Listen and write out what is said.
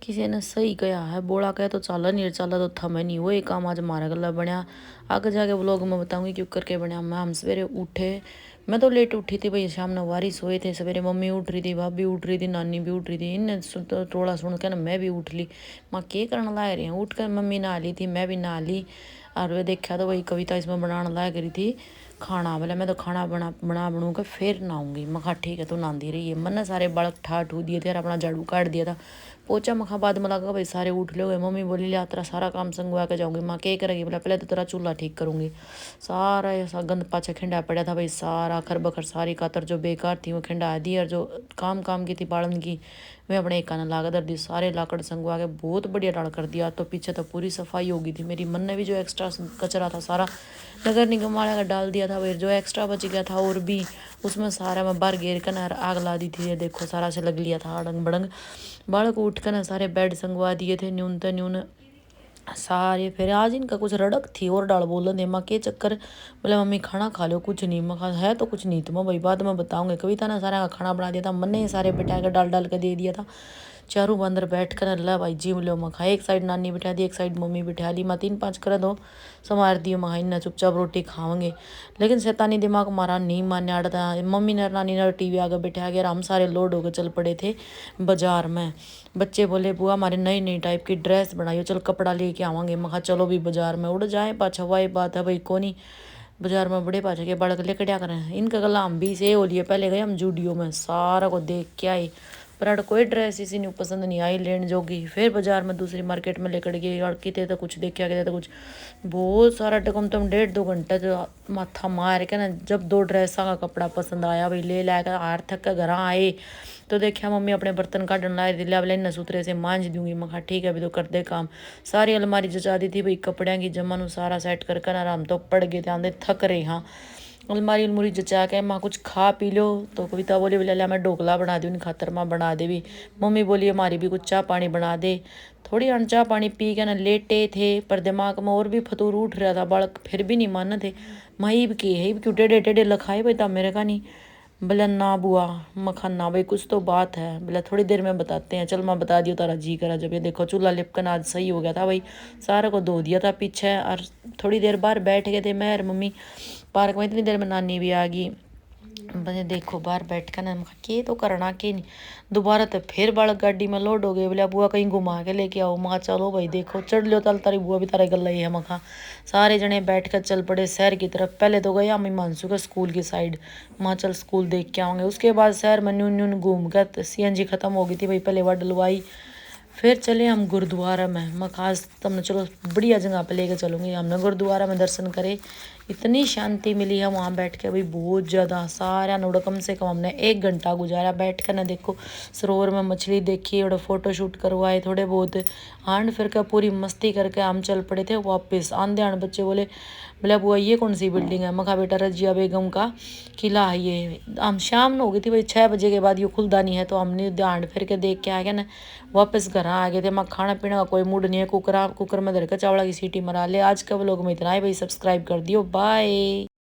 किसी ने सही कहा है, बोला कहे तो चला नहीं चला तो थमे नहीं। वो एक काम आज हमारा गला बनया, आगे जाके व्लॉग में बताऊंगी क्यों करके बनया। मैं हम सवेरे उठे, मैं तो लेट उठी थी भाई, शाम ने वारी सोए थे। सवेरे मम्मी उठ रही थी, भाभी उठ रही थी, नानी भी उठ रही थी। इनने तो टोला सुन के ना मैं भी उठ ली। माँ के करने लाग रही हूँ, उठ कर मम्मी नहा ली थी, मैं भी नहा ली। और वे देखा तो वही कविता इसमें बनाने लाग रही थी खाना। बोले मैं तो खाना बनू के फिर नहाऊंगी। मैं ठीक है तू नहाती रही है। मैंने सारे बालक ठा ठू दिए थे और अपना झाड़ू काट दिया था, पोचा मखा। बाद में लगा भाई सारे उठ लो गए। मम्मी बोली लिया तेरा सारा काम संगवा के जाऊंगी। माँ क्या करेगी, बोला पहले तो तेरा चूल्हा ठीक करूंगी। सारा ऐसा गंद पाछा खिंडा पड़ा था भाई, सारा खर बखर सारी कातर जो बेकार थी वो खिंडा दी। और जो काम काम की थी बाड़न की, मैं अपने एक कान लागा दर दी। सारे लाकड़ संगवा के बहुत बढ़िया डाल कर दिया। तो पीछे तो पूरी सफाई हो गई थी मेरी। मन ने भी जो एक्स्ट्रा कचरा था सारा नगर निगम वाले का डाल दिया था भाई। जो एक्स्ट्रा बच गया था और भी उसमें सारा मैं बाहर घेर कर आग ला दी थी। ये देखो सारा से लग लिया था अड़ंग बड़ंग। बालक उठ कर ना सारे बेड संगवा दिए थे न्यून तो न्यून सारे। फिर आज इनका कुछ रड़क थी और डाल बोल दे माँ के चक्कर। बोले मम्मी खाना खा लो। कुछ नहीं मैं है तो कुछ नहीं तुम्हें भाई बाद में बताऊंगे। कविता ने सारा का खाना बना दिया था, मैंने ये सारे बिठा कर डाल डाल कर दे दिया था। चारों बंदर बैठ कर अल्लाह भाई जिम लो मखा। एक साइड नानी बिठा दी, एक साइड मम्मी बिठा ली। मैं 3-5 कर दो संवार दियो मखा, इन्ना चुपचाप रोटी खाओगे। लेकिन शैतानी दिमाग हमारा नहीं मान्य आड़ता। मम्मी ने नानी ने टीवी आगे बिठा के हम सारे लोड होकर चल पड़े थे बाजार में। बच्चे बोले बुआ हमारे नई नई टाइप की ड्रेस बनाइयो, चल कपड़ा लेके आवांगे। मखा चलो भी बाजार में उड़ जाए पाछा। वही बात है भाई कोनी बाजार में बड़े पाछे के बालक लेकर क्या करें। इनका गला हम भी से हो लिए। पहले गए हम जूडियो में, सारा को देख के आए पर कोई ड्रेस इसी ने पसंद नहीं आई लेन जोगी। फिर बाजार में दूसरी मार्केट में लेकर गए और किते तो कुछ देखा गया तो कुछ बहुत सारा टकम तुम 1.5-2 घंटा जो माथा मार के ना जब 2 ड्रेसा का कपड़ा पसंद आया भाई ले लाकर हार थक कर घर आए। तो देखा मम्मी अपने बर्तन काटन ला रही थी, बोले इन्हें सूत्रे से मांझ दूंगी। मैं ठीक है अभी तो कर दे काम। सारी अलमारी जचा दी थी भाई कपड़े की, जमन सारा सेट कर कर आराम तो पड़ गए थे आंधे थक रहे। हाँ अलमारी अलमूरी जचा के माँ कुछ खा पी लो। तो कविता बोली बोले मैं ढोकला बना दूँ खातर माँ बना दे भी। मम्मी बोली हमारी भी कुछ चाह पानी बना दे। थोड़ी अन चाह पानी पी के ना लेटे थे पर दिमाग में और भी फतूर उठ रहा था। बालक फिर भी नहीं मान थे। महीब के है क्यों टेढ़े टेढ़े लखाए भाई था मेरे का नहीं। बोला ना बुआ मखा ना भाई कुछ तो बात है। बोला थोड़ी देर में बताते हैं। चल मैं बता दियो तारा जी करा। जब ये देखो चूल्हा लिपकन आज सही हो गया था भाई, सारा को धो दिया था पीछे। और थोड़ी देर बाहर बैठ गए थे मैं और मम्मी पार्क में। इतनी देर में नानी भी आ गई। बने देखो बाहर बैठ कर ना के तो करना के नहीं। दोबारा तो फिर बालक गाड़ी में लोड हो गए। बोले बुआ कहीं घुमा के लेके आओ। मखा चलो भाई देखो चढ़ लो तल तारी बुआ भी तारे गल ही है। मखा सारे जने बैठ कर चल पड़े शहर की तरफ। पहले तो गए हम हिमांशु के स्कूल की साइड, माँ चल स्कूल देख के आओगे। उसके बाद शहर में न्यून न्यून घूम कर CNG खत्म हो गई थी भाई, पहले वह डलवाई। फिर चले हम गुरुद्वारा में। मैं खास तुमने चलो बढ़िया जगह पे लेके चलूँगी। हमने गुरुद्वारा में दर्शन करे, इतनी शांति मिली है वहाँ बैठ के भाई बहुत ज़्यादा। सारा नोड़ा कम से कम हमने 1 घंटा गुजारा बैठ कर ना। देखो सरोवर में मछली देखी और फोटो शूट करवाए थोड़े बहुत। आंड फिर कर पूरी मस्ती करके हम चल पड़े थे वापस। आंधे आंड बच्चे बोले बोले बुआ ये कौन सी बिल्डिंग है। मखा बेटा रजिया बेगम का किला है ये। हम शाम में हो गई थी भाई 6 बजे के बाद ये खुलदा नहीं है। तो हमने ध्यान फिर के देख के आ गया ना वापस घर आ गए थे। मैं खाना पीने का कोई मूड नहीं है। कुकर में धर कर चावला की सीटी मरा ले। आज का व्लॉग में इतना ही भाई, सब्सक्राइब कर दियो। बाय।